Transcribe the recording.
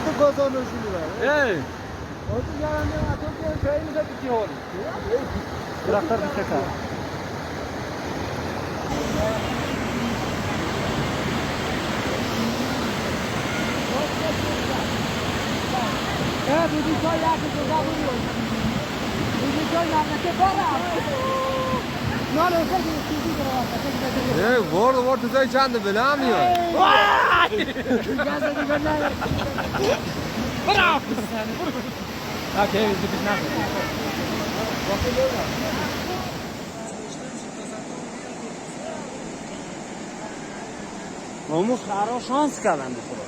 تو گازانشون میبره تو گرنده تو که جایی میشه بیتی هولی درختار بیشه کار بودی چای یکی جدا بودی بودی چای نمکه برم نه نه وارد تو زای چنده بله هم میاد برام اوکی بیزی بیز نکن همون خرا شانس کردن بخورا